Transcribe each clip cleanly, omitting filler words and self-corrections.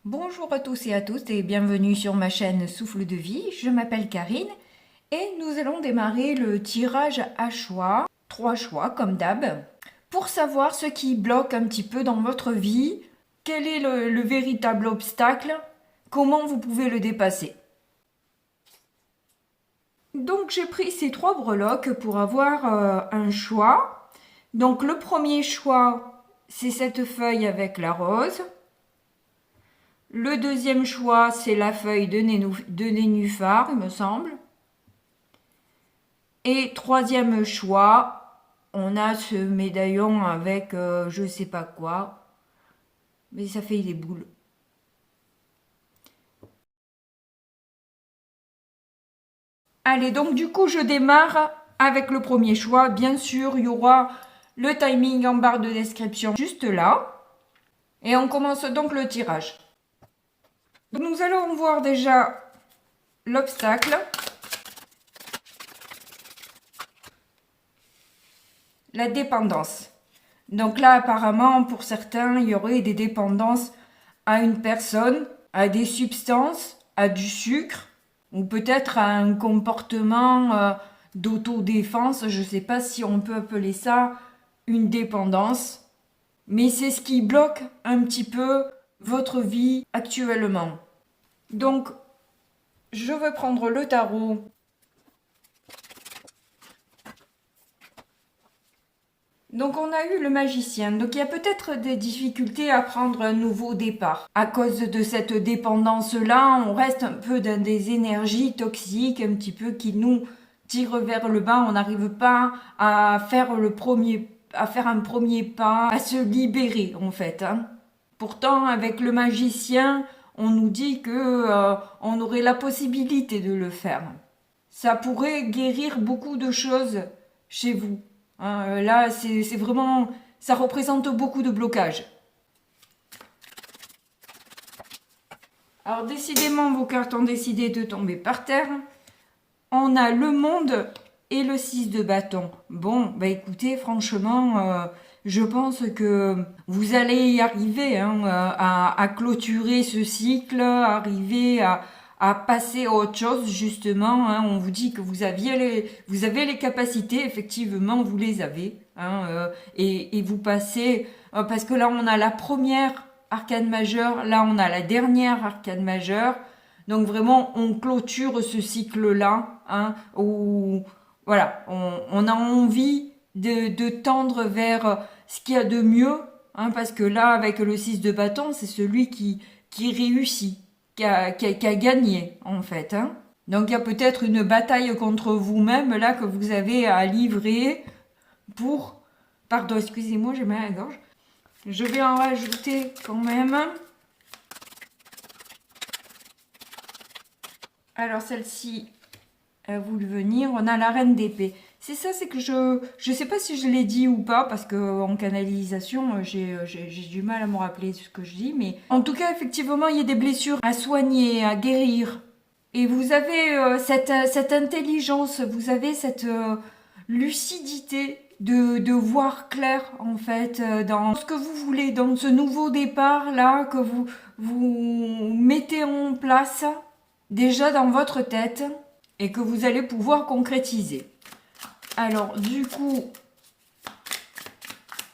Bonjour à tous et à toutes et bienvenue sur ma chaîne Souffle de vie. Je m'appelle Karine et nous allons démarrer le tirage à choix, 3 choix comme d'hab, pour savoir ce qui bloque un petit peu dans votre vie, quel est le véritable obstacle, comment vous pouvez le dépasser. Donc j'ai pris ces 3 breloques pour avoir un choix. Donc le premier choix, c'est cette feuille avec la rose. Le deuxième choix, c'est la feuille de nénuphar, il me semble. Et troisième choix, on a ce médaillon avec je sais pas quoi, mais ça fait des boules. Allez, donc du coup, je démarre avec le premier choix. Bien sûr, il y aura le timing en barre de description juste là. Et on commence donc le tirage. Nous allons voir déjà l'obstacle. La dépendance. Donc là, apparemment, pour certains, il y aurait des dépendances à une personne, à des substances, à du sucre, ou peut-être à un comportement d'autodéfense. Je ne sais pas si on peut appeler ça une dépendance, mais c'est ce qui bloque un petit peu votre vie actuellement. Donc, je vais prendre le tarot. Donc on a eu le magicien, donc il y a peut-être des difficultés à prendre un nouveau départ. À cause de cette dépendance-là, on reste un peu dans des énergies toxiques, un petit peu qui nous tirent vers le bas, on n'arrive pas à faire un premier pas, à se libérer en fait. Pourtant, avec le magicien, on nous dit que on aurait la possibilité de le faire. Ça pourrait guérir beaucoup de choses chez vous. Là, c'est vraiment, ça représente beaucoup de blocages. Alors, décidément, vos cartes ont décidé de tomber par terre. On a le monde et le 6 de bâton. Bon, bah écoutez, franchement, je pense que vous allez y arriver à clôturer ce cycle, arriver à passer à autre chose, justement. On vous dit que vous avez les capacités, effectivement, vous les avez. Et vous passez, parce que là, on a la première arcane majeure, là, on a la dernière arcane majeure. Donc vraiment, on clôture ce cycle-là, où voilà, on a envie de tendre vers ce qu'il y a de mieux, parce que là, avec le 6 de bâton, c'est celui qui réussit, qui a gagné, en fait. Donc il y a peut-être une bataille contre vous-même, là, que vous avez à livrer pour... Pardon, excusez-moi, j'ai mal à la gorge. Je vais en rajouter quand même. Alors celle-ci a voulu venir. On a la reine d'épée. C'est ça, c'est que je sais pas si je l'ai dit ou pas, parce que en canalisation, j'ai du mal à me rappeler ce que je dis. Mais en tout cas, effectivement, il y a des blessures à soigner, à guérir. Et vous avez cette intelligence, vous avez cette lucidité de voir clair, en fait, dans ce que vous voulez, dans ce nouveau départ-là que vous mettez en place déjà dans votre tête et que vous allez pouvoir concrétiser. Alors du coup,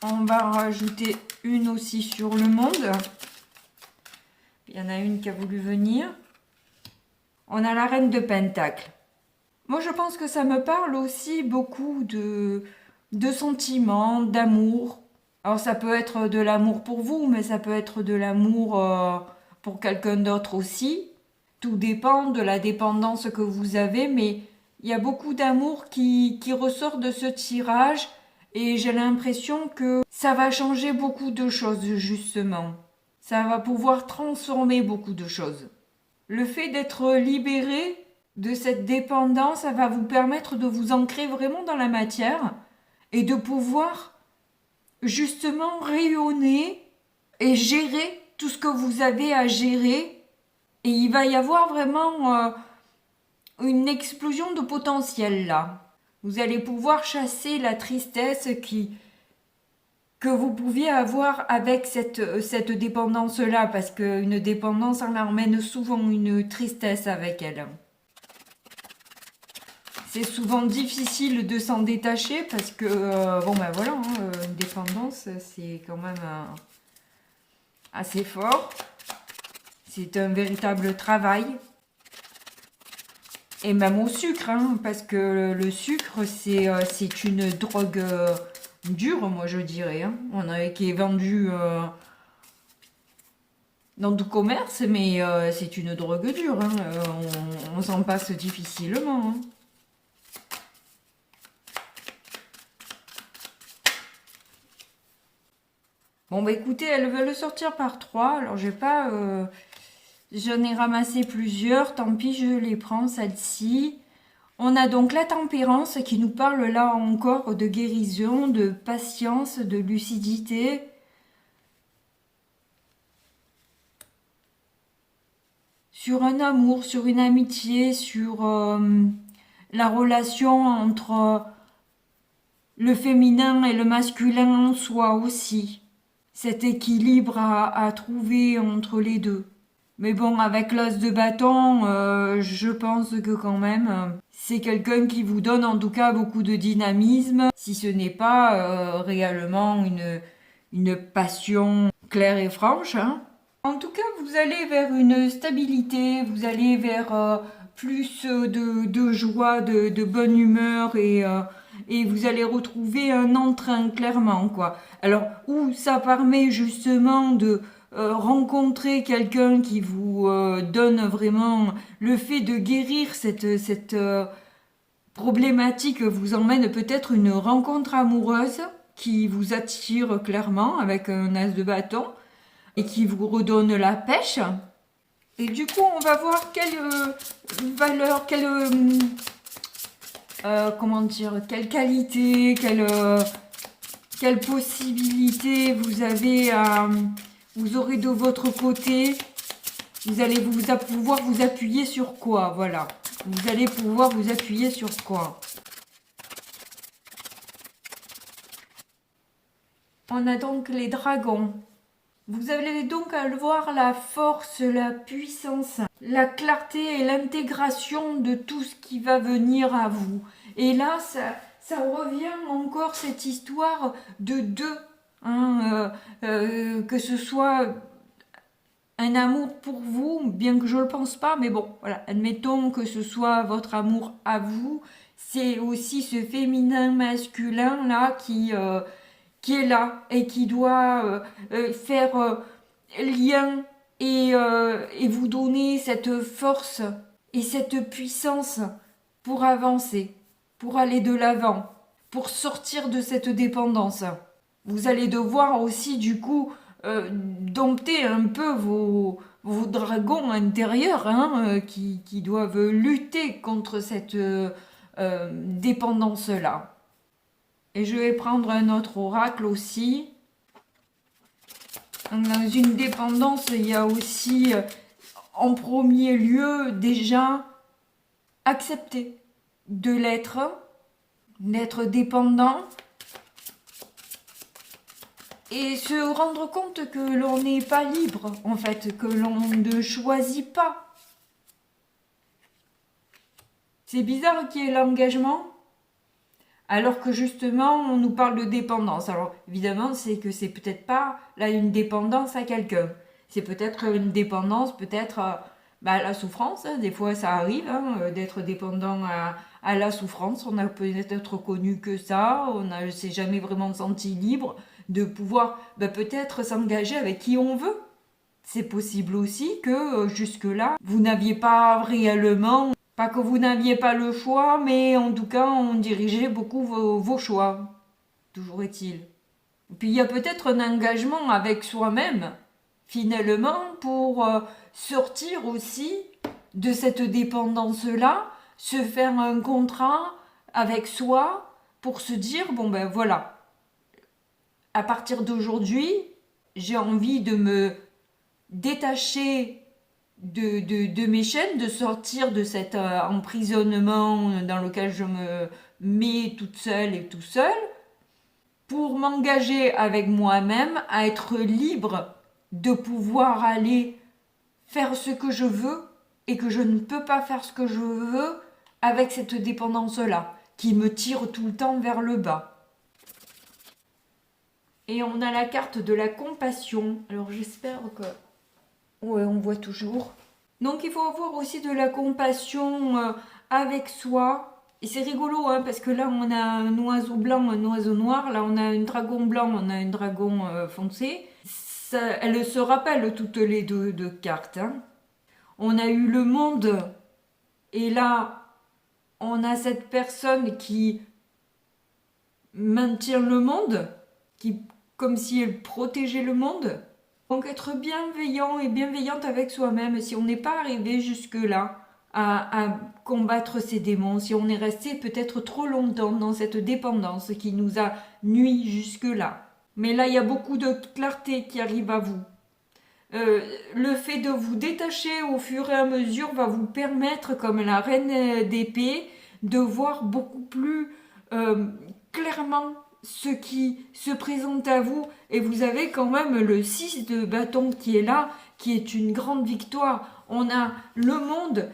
on va rajouter une aussi sur le monde. Il y en a une qui a voulu venir. On a la reine de Pentacle. Moi, je pense que ça me parle aussi beaucoup de sentiments, d'amour. Alors ça peut être de l'amour pour vous, mais ça peut être de l'amour pour quelqu'un d'autre aussi. Tout dépend de la dépendance que vous avez, mais il y a beaucoup d'amour qui ressort de ce tirage et j'ai l'impression que ça va changer beaucoup de choses, justement. Ça va pouvoir transformer beaucoup de choses. Le fait d'être libéré de cette dépendance, ça va vous permettre de vous ancrer vraiment dans la matière et de pouvoir justement rayonner et gérer tout ce que vous avez à gérer. Et il va y avoir vraiment une explosion de potentiel là. Vous allez pouvoir chasser la tristesse que vous pouviez avoir avec cette dépendance-là, parce qu'une dépendance, elle emmène souvent une tristesse avec elle. C'est souvent difficile de s'en détacher parce que, bon ben voilà, hein, une dépendance, c'est quand même assez fort. C'est un véritable travail. Et même au sucre, hein, parce que le sucre, c'est une drogue dure, moi je dirais. Hein. Qui est vendue dans tout commerce, mais c'est une drogue dure. Hein. On s'en passe difficilement. Hein. Bon, bah écoutez, elles veulent sortir par 3. Alors, j'ai pas. J'en ai ramassé plusieurs. Tant pis, je les prends, celle-ci. On a donc la tempérance qui nous parle là encore de guérison, de patience, de lucidité. Sur un amour, sur une amitié, sur la relation entre le féminin et le masculin en soi aussi. Cet équilibre à trouver entre les deux. Mais bon, avec l'as de bâton, je pense que quand même, c'est quelqu'un qui vous donne en tout cas beaucoup de dynamisme, si ce n'est pas réellement une passion claire et franche. Hein. En tout cas, vous allez vers une stabilité, vous allez vers plus de joie, de bonne humeur et vous allez retrouver un entrain clairement quoi. Alors où ça permet justement de rencontrer quelqu'un qui vous donne vraiment le fait de guérir cette problématique vous emmène peut-être une rencontre amoureuse qui vous attire clairement avec un as de bâton et qui vous redonne la pêche. Et du coup, on va voir quelle valeur, comment dire, quelle qualité, quelle possibilité vous aurez de votre côté. Vous allez pouvoir vous appuyer sur quoi, voilà. Vous allez pouvoir vous appuyer sur quoi. On a donc les dragons. Vous allez donc voir la force, la puissance, la clarté et l'intégration de tout ce qui va venir à vous. Et là, ça revient encore cette histoire de deux, hein, que ce soit un amour pour vous, bien que je ne le pense pas, mais bon, voilà, admettons que ce soit votre amour à vous, c'est aussi ce féminin masculin là qui est là et qui doit faire lien et vous donner cette force et cette puissance pour avancer, pour aller de l'avant, pour sortir de cette dépendance. Vous allez devoir aussi du coup dompter un peu vos dragons intérieurs hein, qui doivent lutter contre cette dépendance-là. Et je vais prendre un autre oracle aussi. Dans une dépendance, il y a aussi, en premier lieu, déjà, accepter de d'être dépendant, et se rendre compte que l'on n'est pas libre, en fait, que l'on ne choisit pas. C'est bizarre qu'il y ait l'engagement, alors que justement, on nous parle de dépendance. Alors, évidemment, c'est que c'est peut-être pas là une dépendance à quelqu'un. C'est peut-être une dépendance, peut-être à la souffrance. Hein. Des fois, ça arrive hein, d'être dépendant à la souffrance. On a peut-être connu que ça. On ne s'est jamais vraiment senti libre de pouvoir peut-être s'engager avec qui on veut. C'est possible aussi que jusque-là, vous n'aviez pas réellement... Pas que vous n'aviez pas le choix, mais en tout cas, on dirigeait beaucoup vos choix. Toujours est-il. Et puis, il y a peut-être un engagement avec soi-même, finalement, pour sortir aussi de cette dépendance-là, se faire un contrat avec soi pour se dire, bon ben voilà, à partir d'aujourd'hui, j'ai envie de me détacher de mes chaînes, de sortir de cet emprisonnement dans lequel je me mets toute seule et tout seul, pour m'engager avec moi-même à être libre de pouvoir aller faire ce que je veux et que je ne peux pas faire ce que je veux avec cette dépendance-là qui me tire tout le temps vers le bas. Et on a la carte de la compassion. Alors j'espère que... Ouais, on voit toujours. Donc il faut avoir aussi de la compassion avec soi. Et c'est rigolo, hein, parce que là, on a un oiseau blanc, un oiseau noir. Là, on a un dragon blanc, on a un dragon foncé. Ça, elles se rappellent toutes les deux cartes. Hein. On a eu le monde. Et là, on a cette personne qui maintient le monde, qui, comme si elle protégeait le monde. Donc être bienveillant et bienveillante avec soi-même, si on n'est pas arrivé jusque-là, à combattre ces démons, si on est resté peut-être trop longtemps dans cette dépendance qui nous a nui jusque-là. Mais là, il y a beaucoup de clarté qui arrive à vous. Le fait de vous détacher au fur et à mesure va vous permettre, comme la reine d'épée, de voir beaucoup plus clairement ce qui se présente à vous. Et vous avez quand même le 6 de bâton qui est là, qui est une grande victoire. On a le monde,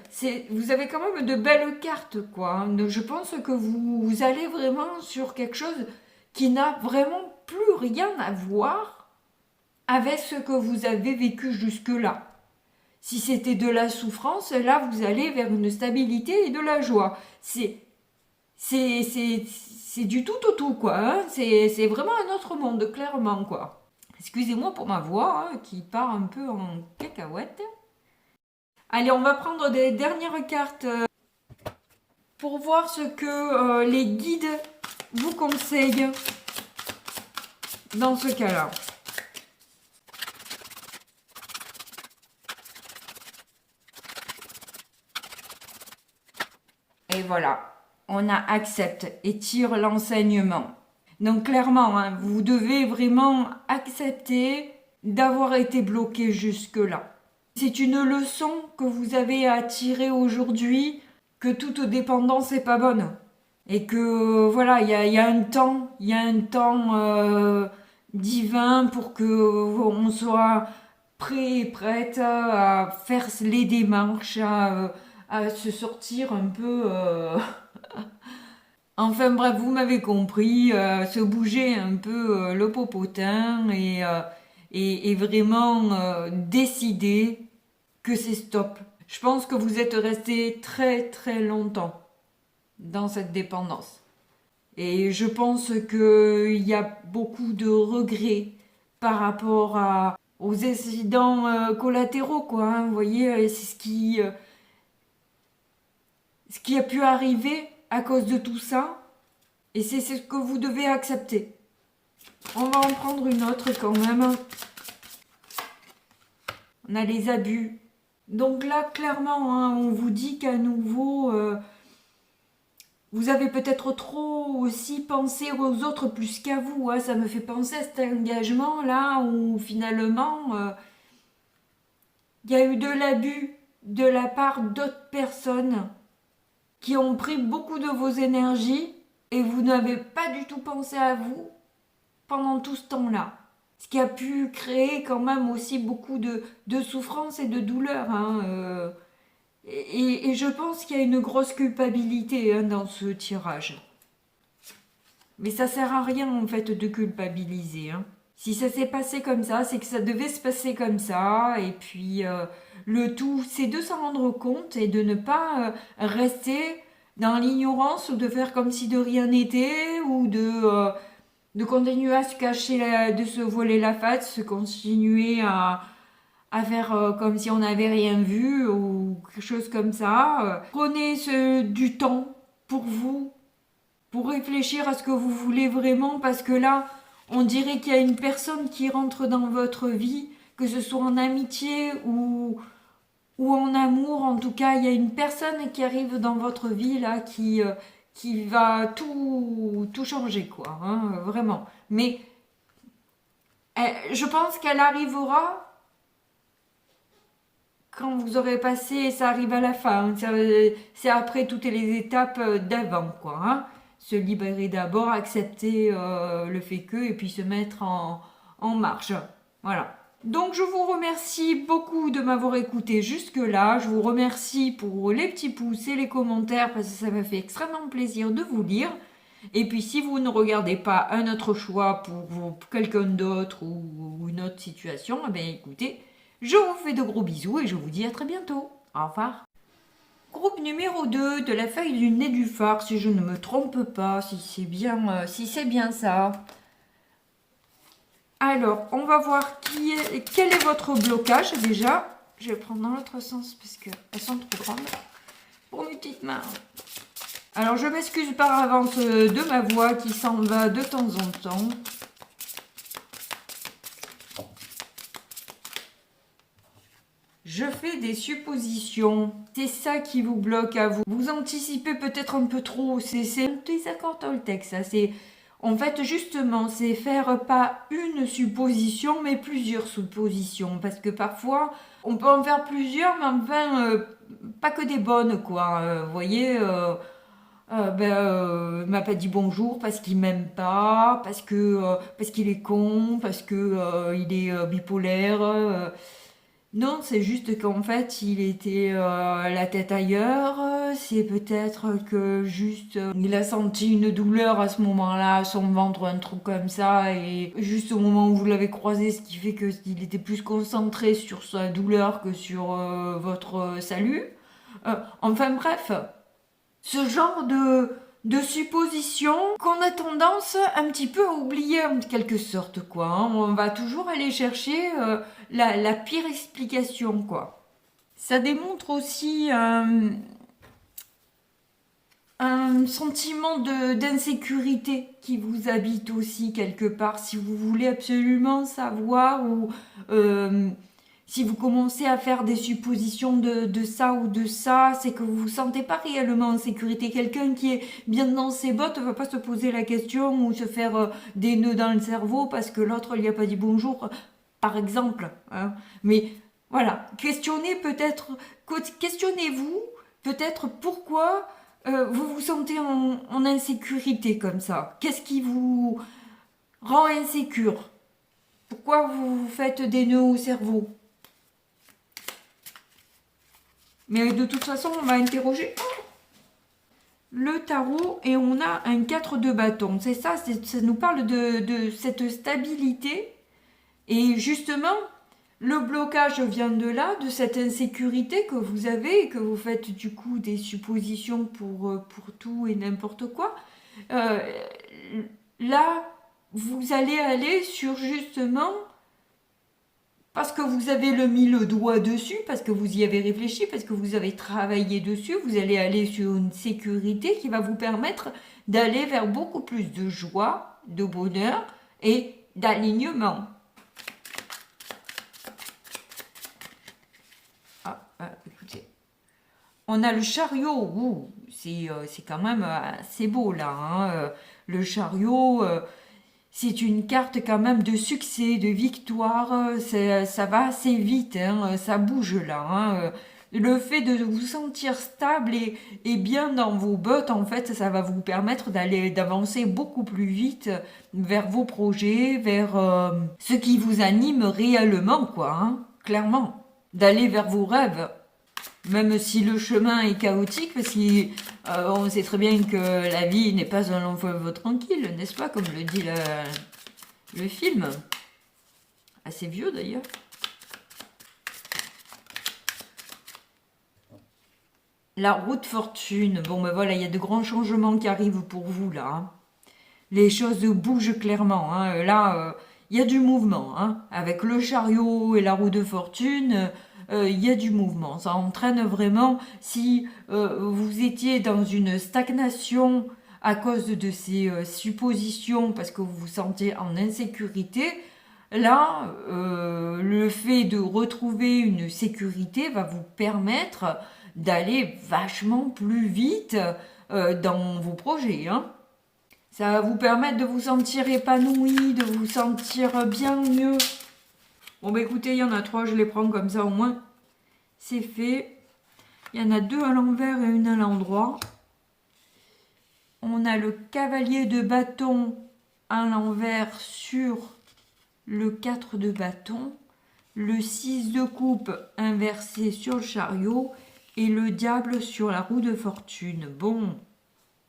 vous avez quand même de belles cartes, quoi. Je pense que vous allez vraiment sur quelque chose qui n'a vraiment plus rien à voir avec ce que vous avez vécu jusque-là. Si c'était de la souffrance, là, vous allez vers une stabilité et de la joie. C'est du tout au tout, quoi. Hein. C'est vraiment un autre monde, clairement, quoi. Excusez-moi pour ma voix, hein, qui part un peu en cacahuète. Allez, on va prendre des dernières cartes pour voir ce que les guides vous conseillent dans ce cas-là. Et voilà, on a accepte et tire l'enseignement. Donc clairement, hein, vous devez vraiment accepter d'avoir été bloqué jusque-là. C'est une leçon que vous avez à tirer aujourd'hui, que toute dépendance n'est pas bonne. Et que voilà, il y a un temps, divin pour que on soit prêt et prête à faire les démarches, à se sortir un peu... Enfin bref, vous m'avez compris, se bouger un peu le popotin et vraiment décider que c'est stop. Je pense que vous êtes resté très très longtemps dans cette dépendance. Et je pense qu'il y a beaucoup de regrets par rapport aux incidents collatéraux, quoi. Hein, vous voyez, c'est ce qui a pu arriver à cause de tout ça. Et c'est ce que vous devez accepter. On va en prendre une autre quand même. On a les abus. Donc là, clairement, hein, on vous dit qu'à nouveau, vous avez peut-être trop aussi pensé aux autres plus qu'à vous. Hein. Ça me fait penser à cet engagement-là où finalement, il y a eu de l'abus de la part d'autres personnes qui ont pris beaucoup de vos énergies et vous n'avez pas du tout pensé à vous pendant tout ce temps-là. Ce qui a pu créer quand même aussi beaucoup de souffrance et de douleur. Hein, et je pense qu'il y a une grosse culpabilité hein, dans ce tirage. Mais ça sert à rien en fait de culpabiliser. Hein. Si ça s'est passé comme ça, c'est que ça devait se passer comme ça. Et puis le tout, c'est de s'en rendre compte et de ne pas rester dans l'ignorance ou de faire comme si de rien n'était ou de continuer à se cacher, de se voiler la face, de continuer à faire comme si on n'avait rien vu ou quelque chose comme ça. Prenez du temps pour vous, pour réfléchir à ce que vous voulez vraiment, parce que là, on dirait qu'il y a une personne qui rentre dans votre vie, que ce soit en amitié ou en amour. En tout cas, il y a une personne qui arrive dans votre vie là qui va tout changer, quoi, hein, vraiment. Mais je pense qu'elle arrivera quand vous aurez passé, ça arrive à la fin, c'est après toutes les étapes d'avant, quoi. Hein. se libérer d'abord, accepter le fait que, et puis se mettre en marche. Voilà. Donc je vous remercie beaucoup de m'avoir écouté jusque-là. Je vous remercie pour les petits pouces et les commentaires parce que ça me fait extrêmement plaisir de vous lire. Et puis si vous ne regardez pas un autre choix pour quelqu'un d'autre ou une autre situation, eh bien écoutez, je vous fais de gros bisous et je vous dis à très bientôt. Au revoir. Groupe numéro 2 de la feuille du nénuphar, si je ne me trompe pas, si c'est bien ça. Alors, on va voir quel est votre blocage déjà. Je vais prendre dans l'autre sens parce qu'elles sont trop grandes pour mes petites mains. Alors, je m'excuse par avance de ma voix qui s'en va de temps en temps. Je fais des suppositions. C'est ça qui vous bloque à vous. Vous anticipez peut-être un peu trop. C'est un désaccord Toltec, ça. C'est... En fait, justement, c'est faire pas une supposition, mais plusieurs suppositions. Parce que parfois, on peut en faire plusieurs, mais enfin, pas que des bonnes, quoi. Vous voyez, il m'a pas dit bonjour parce qu'il m'aime pas, parce qu'il est con, parce que il est bipolaire. Non, c'est juste qu'en fait, il était la tête ailleurs. C'est peut-être que juste il a senti une douleur à ce moment-là, son ventre, un truc comme ça, et juste au moment où vous l'avez croisé, ce qui fait qu'il était plus concentré sur sa douleur que sur votre salut. Enfin bref, ce genre de supposition qu'on a tendance un petit peu à oublier en quelque sorte, quoi. Hein. On va toujours aller chercher la pire explication, quoi. Ça démontre aussi un sentiment d'insécurité qui vous habite aussi quelque part. Si vous voulez absolument savoir ou si vous commencez à faire des suppositions de ça ou de ça, c'est que vous vous sentez pas réellement en sécurité. Quelqu'un qui est bien dans ses bottes ne va pas se poser la question ou se faire des nœuds dans le cerveau parce que l'autre lui a pas dit bonjour, par exemple. Hein. Mais voilà, questionnez-vous peut-être pourquoi vous vous sentez en insécurité comme ça. Qu'est-ce qui vous rend insécure? Pourquoi vous vous faites des nœuds au cerveau? Mais de toute façon, on va interroger le tarot et on a un 4 de bâton. C'est ça, ça nous parle de cette stabilité. Et justement, le blocage vient de là, de cette insécurité que vous avez et que vous faites du coup des suppositions pour tout et n'importe quoi. Là, vous allez aller sur justement... Parce que vous avez mis le doigt dessus, parce que vous y avez réfléchi, parce que vous avez travaillé dessus, vous allez aller sur une sécurité qui va vous permettre d'aller vers beaucoup plus de joie, de bonheur et d'alignement. Écoutez. On a le chariot, c'est quand même assez beau là. Hein. Le chariot... c'est une carte quand même de succès, de victoire, ça va assez vite, hein, ça bouge là. Hein. Le fait de vous sentir stable et bien dans vos bottes, en fait, ça va vous permettre d'avancer beaucoup plus vite vers vos projets, vers ce qui vous anime réellement, quoi, hein, clairement. D'aller vers vos rêves. Même si le chemin est chaotique, parce qu'on sait très bien que la vie n'est pas un long fleuve tranquille, n'est-ce pas, comme le dit le film. Assez vieux d'ailleurs. La roue de fortune. Bon, ben voilà, il y a de grands changements qui arrivent pour vous, là. Hein. Les choses bougent clairement. Hein. Là, il y a du mouvement. Hein. Avec le chariot et la roue de fortune... il y a du mouvement. Ça entraîne vraiment, si vous étiez dans une stagnation à cause de ces suppositions, parce que vous vous sentez en insécurité, là, le fait de retrouver une sécurité va vous permettre d'aller vachement plus vite dans vos projets. Hein. Ça va vous permettre de vous sentir épanoui, de vous sentir bien mieux. Bon, bah écoutez, il y en a 3, je les prends comme ça au moins. C'est fait. Il y en a 2 à l'envers et une à l'endroit. On a le cavalier de bâton à l'envers sur le 4 de bâton, le 6 de coupe inversé sur le chariot et le diable sur la roue de fortune. Bon,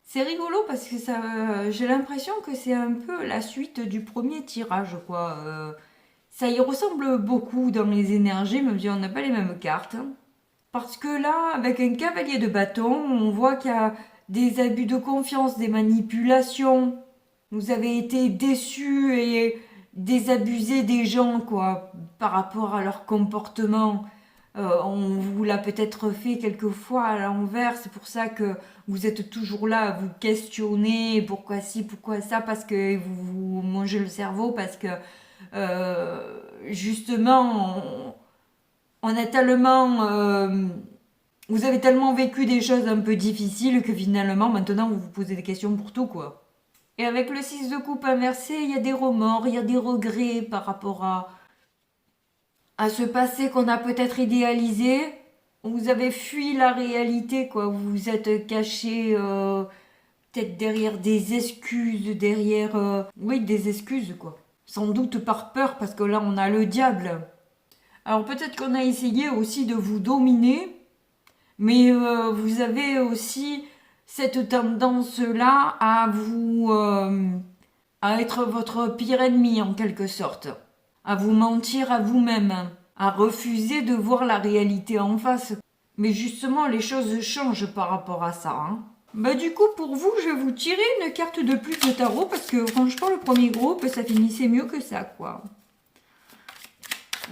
c'est rigolo parce que ça, j'ai l'impression que c'est un peu la suite du premier tirage, quoi. Ça y ressemble beaucoup dans les énergies, même si on n'a pas les mêmes cartes. Parce que là, avec un cavalier de bâton, on voit qu'il y a des abus de confiance, des manipulations. Vous avez été déçus et désabusés des gens, quoi, par rapport à leur comportement. On vous l'a peut-être fait quelquefois à l'envers, c'est pour ça que vous êtes toujours là à vous questionner, pourquoi ci, pourquoi ça, parce que vous mangez le cerveau, parce que justement, on a tellement... vous avez tellement vécu des choses un peu difficiles que finalement, maintenant, vous vous posez des questions pour tout, quoi. Et avec le 6 de coupe inversé, il y a des remords, il y a des regrets par rapport à ce passé qu'on a peut-être idéalisé. Vous avez fui la réalité, quoi. Vous vous êtes caché peut-être derrière des excuses, derrière... oui, des excuses, quoi. Sans doute par peur, parce que là, on a le diable. Alors peut-être qu'on a essayé aussi de vous dominer, mais vous avez aussi cette tendance-là à vous... à être votre pire ennemi, en quelque sorte. À vous mentir à vous-même, à refuser de voir la réalité en face. Mais justement, les choses changent par rapport à ça. Hein. Bah du coup, pour vous, je vais vous tirer une carte de plus de tarot, parce que franchement, le premier groupe, ça finissait mieux que ça, quoi.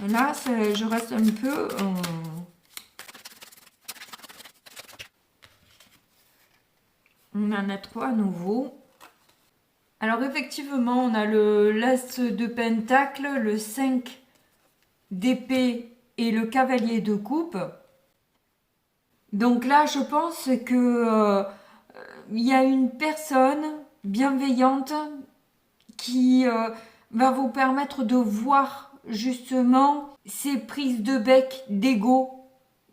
Là, je reste un peu... On en a 3 à nouveau. Alors effectivement, on a l'As de Pentacle, le 5 d'épée et le cavalier de coupe. Donc là, je pense que il y a une personne bienveillante qui va vous permettre de voir justement ces prises de bec d'ego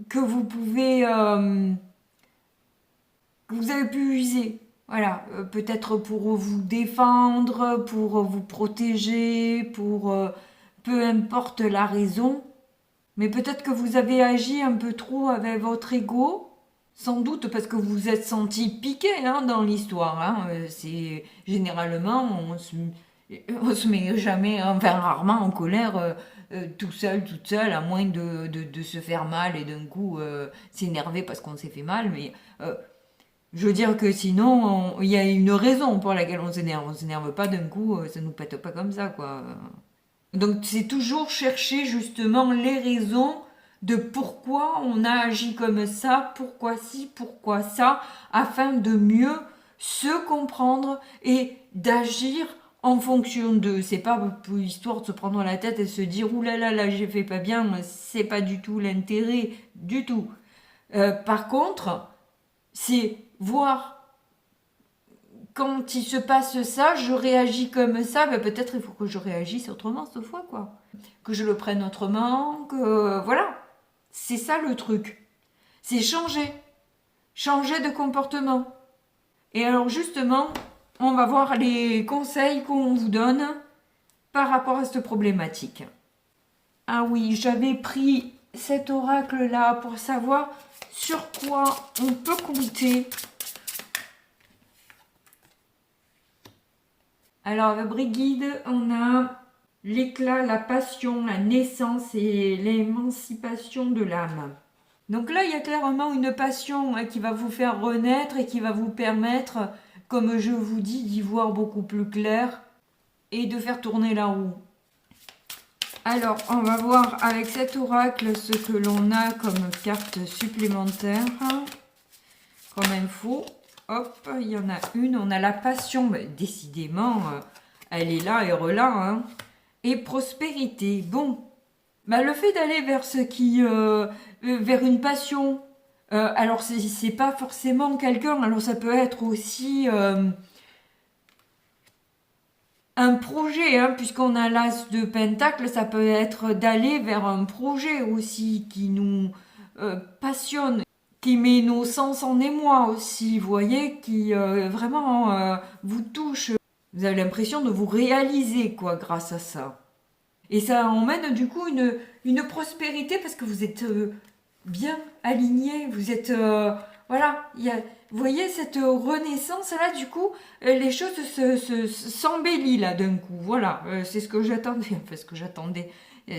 que vous pouvez que vous avez pu user. Voilà, peut-être pour vous défendre, pour vous protéger, pour peu importe la raison. Mais peut-être que vous avez agi un peu trop avec votre ego, sans doute parce que vous vous êtes senti piqué hein, dans l'histoire. Hein. C'est généralement on se met jamais, enfin rarement en colère tout seul, toute seule, à moins de se faire mal et d'un coup s'énerver parce qu'on s'est fait mal. Mais je veux dire que sinon, il y a une raison pour laquelle on s'énerve. On s'énerve pas d'un coup, ça nous pète pas comme ça, quoi. Donc c'est toujours chercher justement les raisons de pourquoi on a agi comme ça, pourquoi ci, pourquoi ça, afin de mieux se comprendre et d'agir en fonction d'eux. C'est pas pour histoire de se prendre la tête et se dire oulala là j'ai fait pas bien, c'est pas du tout l'intérêt du tout. Par contre, c'est voir quand il se passe ça, je réagis comme ça, ben peut-être il faut que je réagisse autrement cette fois, quoi. Que je le prenne autrement, que... Voilà. C'est ça le truc. C'est changer. Changer de comportement. Et alors justement, on va voir les conseils qu'on vous donne par rapport à cette problématique. Ah oui, j'avais pris cet oracle-là pour savoir sur quoi on peut compter. Alors, avec Brigide, on a l'éclat, la passion, la naissance et l'émancipation de l'âme. Donc là, il y a clairement une passion qui va vous faire renaître et qui va vous permettre, comme je vous dis, d'y voir beaucoup plus clair et de faire tourner la roue. Alors, on va voir avec cet oracle ce que l'on a comme carte supplémentaire, comme info. Hop, il y en a une, on a la passion, mais décidément, elle est là, elle est là, hein. Et prospérité, bon, bah, le fait d'aller vers ce qui, vers une passion, alors c'est pas forcément quelqu'un, alors ça peut être aussi un projet, hein, puisqu'on a l'as de pentacle, ça peut être d'aller vers un projet aussi qui nous passionne, qui met nos sens en émoi aussi, vous voyez, qui vraiment vous touche. Vous avez l'impression de vous réaliser, quoi, grâce à ça. Et ça emmène du coup une prospérité parce que vous êtes bien aligné, vous êtes... voilà, vous voyez cette renaissance là, du coup, les choses s'embellissent là d'un coup. Voilà, c'est ce que j'attendais, enfin ce que j'attendais.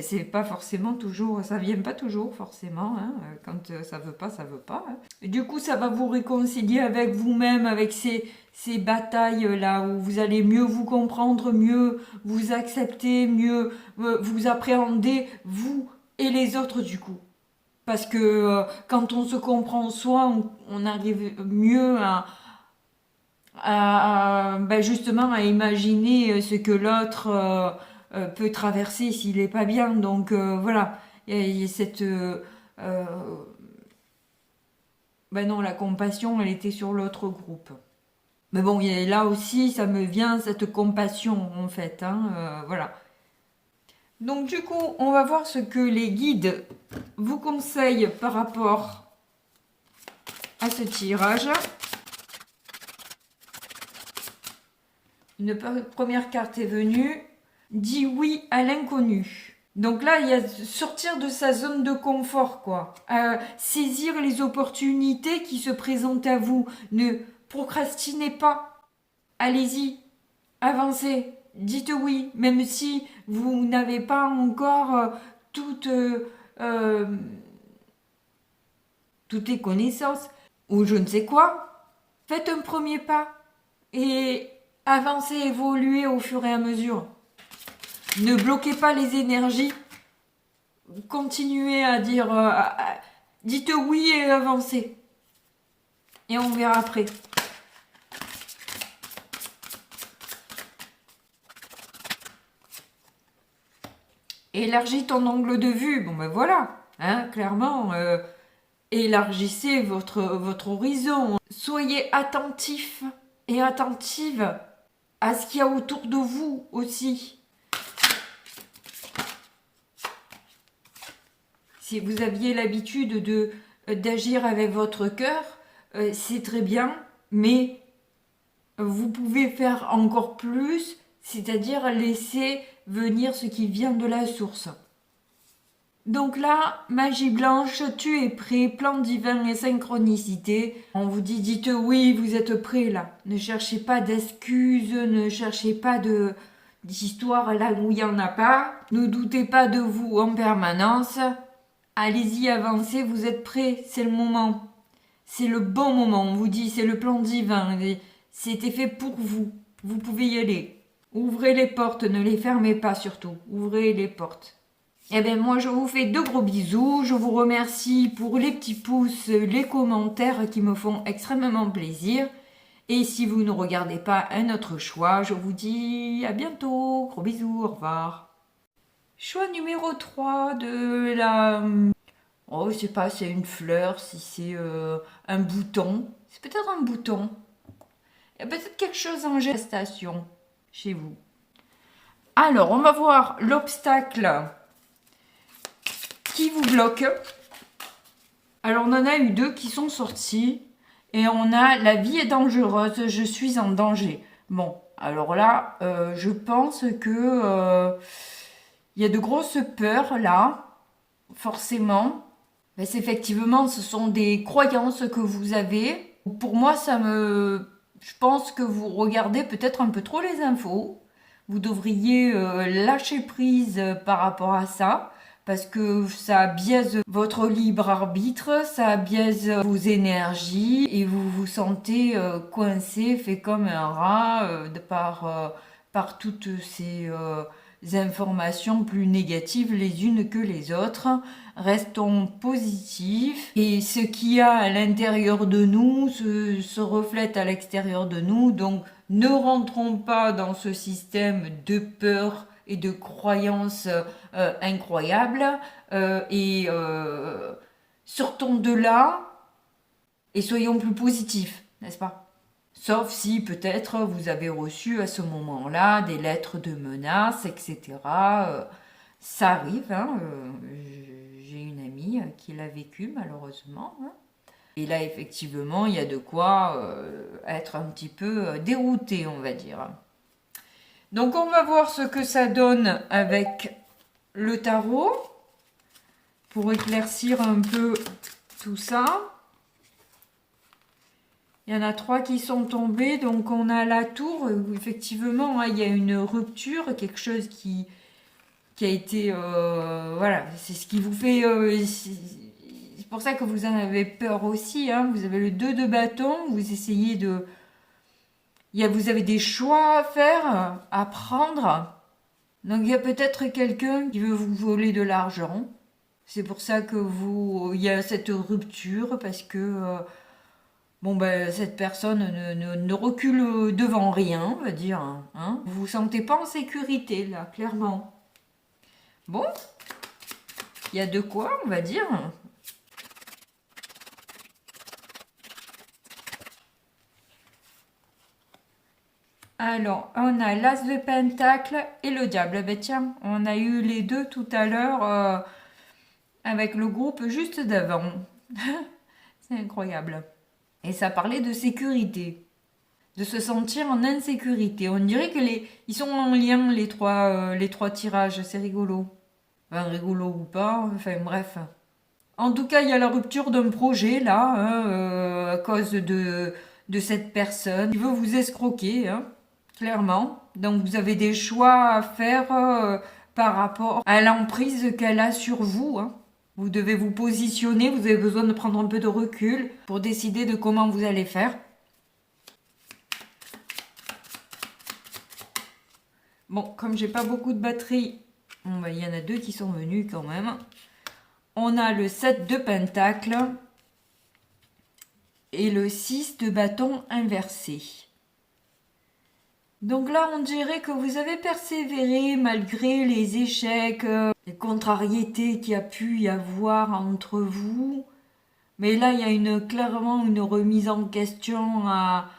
C'est pas forcément toujours, ça vient pas toujours forcément, hein, quand ça veut pas, ça veut pas. Hein. Et du coup, ça va vous réconcilier avec vous-même, avec ces batailles là où vous allez mieux vous comprendre, mieux vous accepter, mieux vous appréhender, vous et les autres du coup. Parce que quand on se comprend soi, on arrive mieux ben justement à imaginer ce que l'autre peut traverser s'il n'est pas bien. Donc voilà, il y a cette... ben non, la compassion, elle était sur l'autre groupe. Mais bon, là aussi, ça me vient cette compassion en fait. Hein, voilà. Donc du coup, on va voir ce que les guides vous conseillent par rapport à ce tirage. Une première carte est venue. Dis oui à l'inconnu. Donc là, il y a sortir de sa zone de confort, quoi. Saisir les opportunités qui se présentent à vous. Ne procrastinez pas. Allez-y, avancez. Dites oui, même si vous n'avez pas encore toutes les connaissances ou je ne sais quoi. Faites un premier pas et avancez, évoluez au fur et à mesure. Ne bloquez pas les énergies. Continuez à dire... dites oui et avancez. Et on verra après. Élargis ton angle de vue. Bon ben voilà. Hein, clairement, élargissez votre horizon. Soyez attentif et attentive à ce qu'il y a autour de vous aussi. Si vous aviez l'habitude d'agir avec votre cœur, c'est très bien, mais vous pouvez faire encore plus, c'est-à-dire laisser venir ce qui vient de la source. Donc là, magie blanche, tu es prêt, plan divin et synchronicité. On vous dit, dites oui, vous êtes prêt là. Ne cherchez pas d'excuses, ne cherchez pas d'histoire là où il n'y en a pas. Ne doutez pas de vous en permanence. Allez-y, avancez, vous êtes prêts, c'est le moment. C'est le bon moment, on vous dit, c'est le plan divin. C'était fait pour vous. Vous pouvez y aller. Ouvrez les portes, ne les fermez pas surtout. Ouvrez les portes. Eh bien, moi, je vous fais de gros bisous. Je vous remercie pour les petits pouces, les commentaires qui me font extrêmement plaisir. Et si vous ne regardez pas un autre choix, je vous dis à bientôt. Gros bisous, au revoir. Choix numéro 3 de la... Oh, je sais pas, c'est une fleur, si c'est un bouton. C'est peut-être un bouton. Il y a peut-être quelque chose en gestation chez vous. Alors, on va voir l'obstacle qui vous bloque. Alors, on en a eu 2 qui sont sortis. Et on a la vie est dangereuse, je suis en danger. Bon, alors là, je pense que il y a de grosses peurs là, forcément. Mais effectivement, ce sont des croyances que vous avez. Pour moi, je pense que vous regardez peut-être un peu trop les infos. Vous devriez lâcher prise par rapport à ça. Parce que ça biaise votre libre arbitre, ça biaise vos énergies et vous vous sentez coincé, fait comme un rat par toutes ces informations plus négatives les unes que les autres. Restons positifs et ce qu'il y a à l'intérieur de nous se reflète à l'extérieur de nous. Donc ne rentrons pas dans ce système de peur et de croyances incroyables et sortons de là et soyons plus positifs, n'est-ce pas? Sauf si peut-être vous avez reçu à ce moment-là des lettres de menaces, etc. Ça arrive, hein, j'ai une amie qui l'a vécu malheureusement. Hein. Et là, effectivement, il y a de quoi être un petit peu dérouté, on va dire. Donc, on va voir ce que ça donne avec le tarot pour éclaircir un peu tout ça. Il y en a 3 qui sont tombés, donc on a la tour, où effectivement, hein, il y a une rupture, quelque chose qui a été... voilà, c'est ce qui vous fait... c'est pour ça que vous en avez peur aussi, hein. Vous avez le 2 de bâton, vous essayez de... vous avez des choix à faire, à prendre. Donc il y a peut-être quelqu'un qui veut vous voler de l'argent. C'est pour ça que il y a cette rupture, parce que... bon, ben, cette personne ne recule devant rien, on va dire. Hein. Vous vous sentez pas en sécurité, là, clairement. Bon, il y a de quoi, on va dire. Alors, on a l'as de pentacle et le diable. Ben tiens, on a eu les deux tout à l'heure avec le groupe juste d'avant. C'est incroyable. Et ça parlait de sécurité, de se sentir en insécurité. On dirait que ils sont en lien, les trois tirages. C'est rigolo. Enfin, rigolo ou pas, enfin bref. En tout cas, il y a la rupture d'un projet, là, hein, à cause de cette personne qui veut vous escroquer, hein, clairement. Donc, vous avez des choix à faire par rapport à l'emprise qu'elle a sur vous, hein. Vous devez vous positionner, vous avez besoin de prendre un peu de recul pour décider de comment vous allez faire. Bon, comme j'ai pas beaucoup de batterie, bon, ben, il y en a 2 qui sont venus quand même. On a le 7 de pentacle et le 6 de bâton inversé. Donc là, on dirait que vous avez persévéré malgré les échecs, les contrariétés qu'il y a pu y avoir entre vous. Mais là, il y a clairement une remise en question à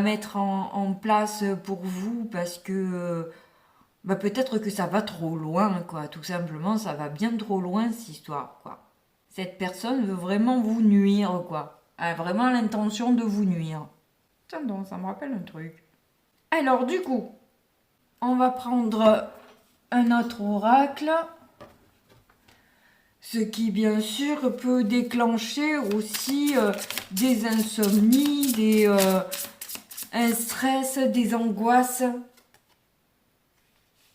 mettre en place pour vous, parce que bah, peut-être que ça va trop loin, quoi. Tout simplement, ça va bien trop loin, cette histoire, quoi. Cette personne veut vraiment vous nuire, quoi. Elle a vraiment l'intention de vous nuire. Tiens donc, ça me rappelle un truc. Alors, du coup, on va prendre un autre oracle. Ce qui, bien sûr, peut déclencher aussi des insomnies, un stress, des angoisses.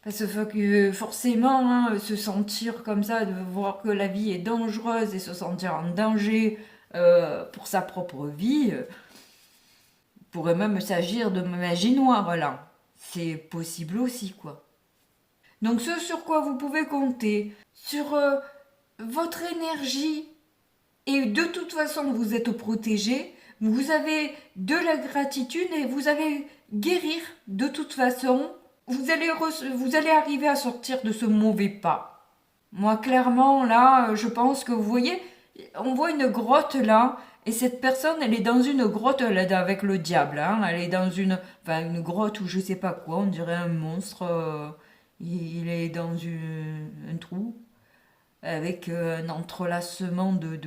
Parce que forcément, hein, se sentir comme ça, de voir que la vie est dangereuse et se sentir en danger pour sa propre vie, pourrait même s'agir de magie noire, là. C'est possible aussi, quoi. Donc ce sur quoi vous pouvez compter, sur votre énergie, et de toute façon vous êtes protégé, vous avez de la gratitude et vous allez guérir de toute façon. Vous allez arriver à sortir de ce mauvais pas. Moi, clairement, là, je pense que vous voyez, on voit une grotte là, et cette personne, elle est dans une grotte là, avec le diable. Hein, elle est dans une grotte où je sais pas quoi, on dirait un monstre. Il est dans un trou, avec un entrelacement de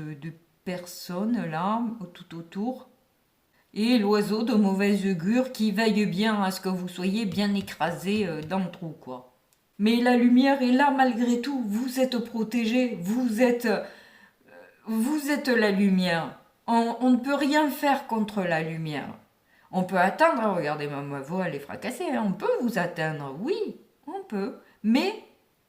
personnes là, tout autour. Et l'oiseau de mauvaise augure qui veille bien à ce que vous soyez bien écrasé dans le trou, quoi. Mais la lumière est là malgré tout. Vous êtes protégé. Vous êtes la lumière. On ne peut rien faire contre la lumière. On peut atteindre, regardez, ma voix elle est fracassée, hein. On peut vous atteindre, oui, on peut. Mais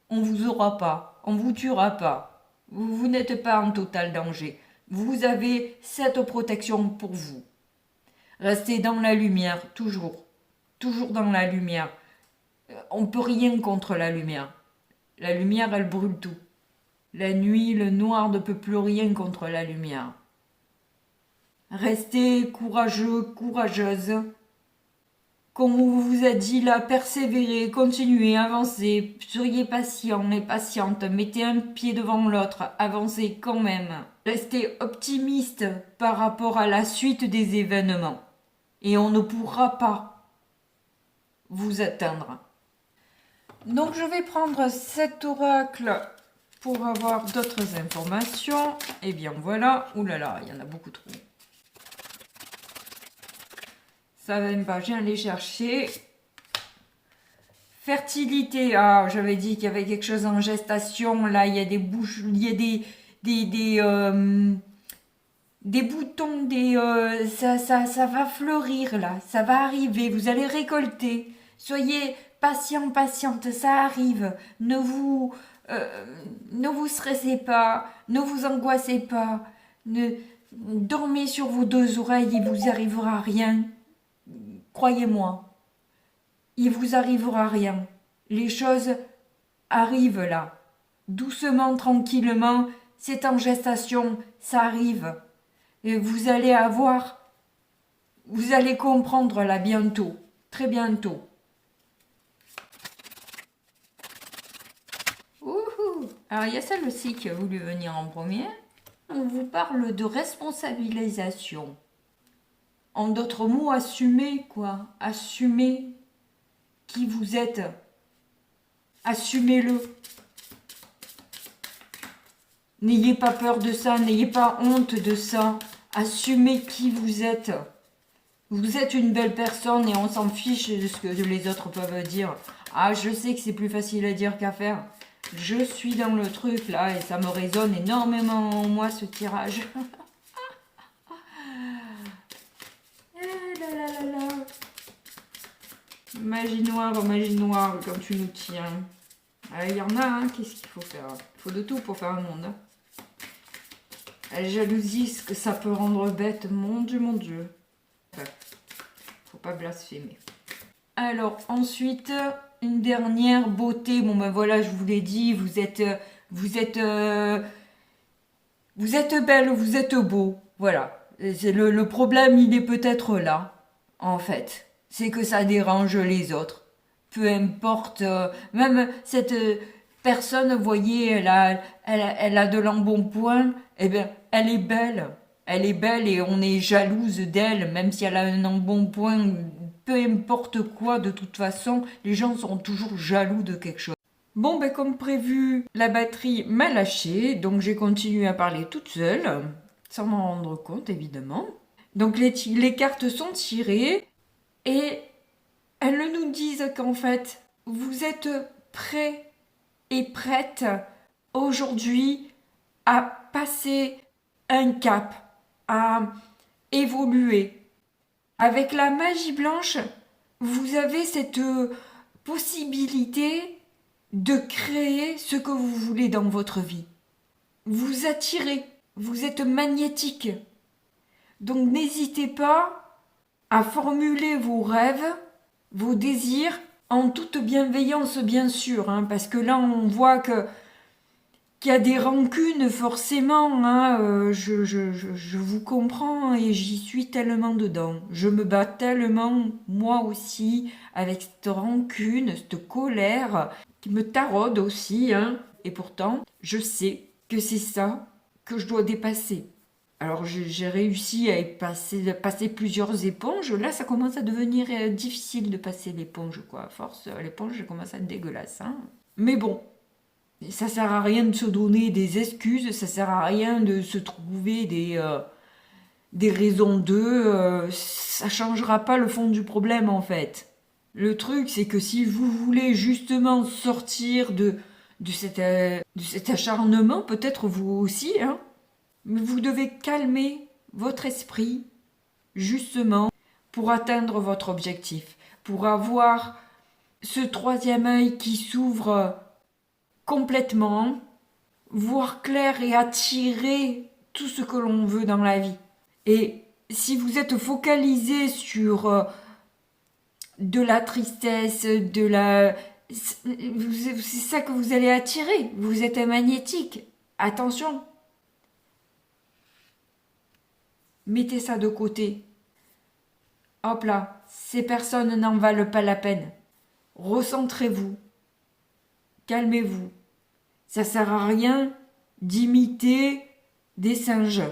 on vous aura pas, on vous tuera pas. Vous n'êtes pas en total danger. Vous avez cette protection pour vous. Restez dans la lumière, toujours. Toujours dans la lumière. On ne peut rien contre la lumière. La lumière, elle brûle tout. La nuit, le noir ne peut plus rien contre la lumière. Restez courageux, courageuse. Comme on vous a dit là, persévérez, continuez, avancez. Soyez patient et patiente. Mettez un pied devant l'autre. Avancez quand même. Restez optimiste par rapport à la suite des événements. Et on ne pourra pas vous atteindre. Donc je vais prendre cet oracle pour avoir d'autres informations, eh bien voilà, oulala, il y en a beaucoup trop. Ça va même pas, je viens les chercher. Fertilité, ah, j'avais dit qu'il y avait quelque chose en gestation, là, il y a des bouches, il y a des boutons, ça va fleurir, là, ça va arriver, vous allez récolter. Soyez patient, patiente, ça arrive. Ne vous stressez pas, ne vous angoissez pas, dormez sur vos deux oreilles, il vous arrivera rien. Croyez-moi. Il vous arrivera rien. Les choses arrivent là. Doucement, tranquillement, c'est en gestation, ça arrive. Et vous allez comprendre là bientôt, très bientôt. Ouhou. Alors il y a celle aussi qui a voulu venir en premier. On vous parle de responsabilisation. En d'autres mots, assumez quoi. Assumez qui vous êtes. Assumez-le. N'ayez pas peur de ça, n'ayez pas honte de ça. Assumez qui vous êtes. Vous êtes une belle personne et on s'en fiche de ce que les autres peuvent dire. Ah, je sais que c'est plus facile à dire qu'à faire. Je suis dans le truc là et ça me résonne énormément en moi ce tirage. Magie noire, comme tu nous tiens. Il y en a, hein, qu'est-ce qu'il faut faire? Il faut de tout pour faire un monde. Hein. La jalousie, ce que ça peut rendre bête, mon Dieu, mon Dieu. Enfin, faut pas blasphémer. Alors, ensuite, une dernière beauté. Bon, ben voilà, je vous l'ai dit, vous êtes belle, vous êtes beau. Voilà. Le problème, il est peut-être là, en fait. C'est que ça dérange les autres. Peu importe, même cette personne, vous voyez, elle a de l'embonpoint, eh bien, elle est belle. Elle est belle et on est jalouse d'elle, même si elle a un embonpoint, peu importe quoi, de toute façon, les gens seront toujours jaloux de quelque chose. Bon, ben comme prévu, la batterie m'a lâché, donc j'ai continué à parler toute seule, sans m'en rendre compte, évidemment. Donc les cartes sont tirées. Et elles nous disent qu'en fait, vous êtes prêts et prêtes aujourd'hui à passer un cap, à évoluer. Avec la magie blanche, vous avez cette possibilité de créer ce que vous voulez dans votre vie. Vous attirez, vous êtes magnétique. Donc n'hésitez pas à formuler vos rêves, vos désirs, en toute bienveillance bien sûr, hein, parce que là on voit qu'il y a des rancunes forcément, hein, je vous comprends et j'y suis tellement dedans. Je me bats tellement moi aussi avec cette rancune, cette colère qui me taraude aussi, hein, et pourtant je sais que c'est ça que je dois dépasser. Alors j'ai réussi à passer plusieurs éponges. Là, ça commence à devenir difficile de passer l'éponge, quoi. À force, l'éponge commence à être dégueulasse. Hein. Mais bon, ça sert à rien de se donner des excuses, ça sert à rien de se trouver des raisons d'eux. Ça changera pas le fond du problème, en fait. Le truc, c'est que si vous voulez justement sortir de cet acharnement, peut-être vous aussi, hein, mais vous devez calmer votre esprit, justement, pour atteindre votre objectif, pour avoir ce troisième œil qui s'ouvre complètement, voir clair et attirer tout ce que l'on veut dans la vie. Et si vous êtes focalisé sur de la tristesse, c'est ça que vous allez attirer. Vous êtes magnétique. Attention. Mettez ça de côté. Hop là, ces personnes n'en valent pas la peine. Recentrez-vous. Calmez-vous. Ça sert à rien d'imiter des singes.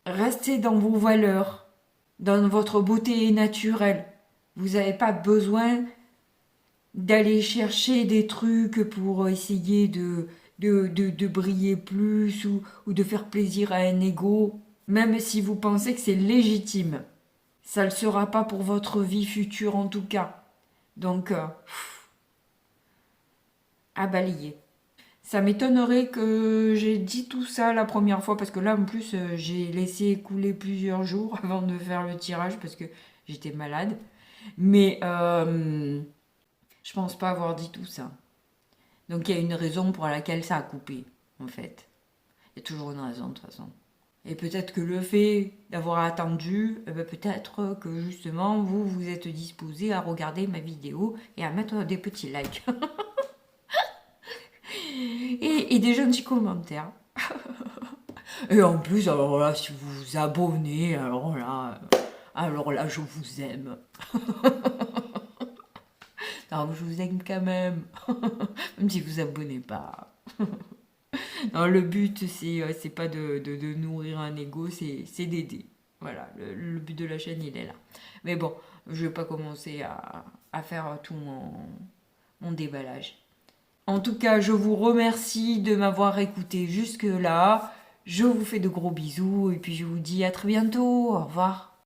Restez dans vos valeurs, dans votre beauté naturelle. Vous n'avez pas besoin d'aller chercher des trucs pour essayer de briller plus ou de faire plaisir à un ego, même si vous pensez que c'est légitime. Ça ne le sera pas pour votre vie future en tout cas. Donc, à balayer. Ça m'étonnerait que j'ai dit tout ça la première fois parce que là en plus j'ai laissé écouler plusieurs jours avant de faire le tirage parce que j'étais malade. Mais je pense pas avoir dit tout ça. Donc il y a une raison pour laquelle ça a coupé en fait. Il y a toujours une raison de toute façon. Et peut-être que le fait d'avoir attendu, peut-être que justement vous vous êtes disposé à regarder ma vidéo et à mettre des petits likes. et des gentils commentaires. Et en plus, alors là, si vous vous abonnez, alors là, je vous aime. Non, je vous aime quand même. Même si vous abonnez pas. Non, le but, c'est pas de nourrir un ego, c'est d'aider. Voilà, le but de la chaîne, il est là. Mais bon, je vais pas commencer à faire tout mon déballage. En tout cas, je vous remercie de m'avoir écouté jusque-là. Je vous fais de gros bisous et puis je vous dis à très bientôt. Au revoir.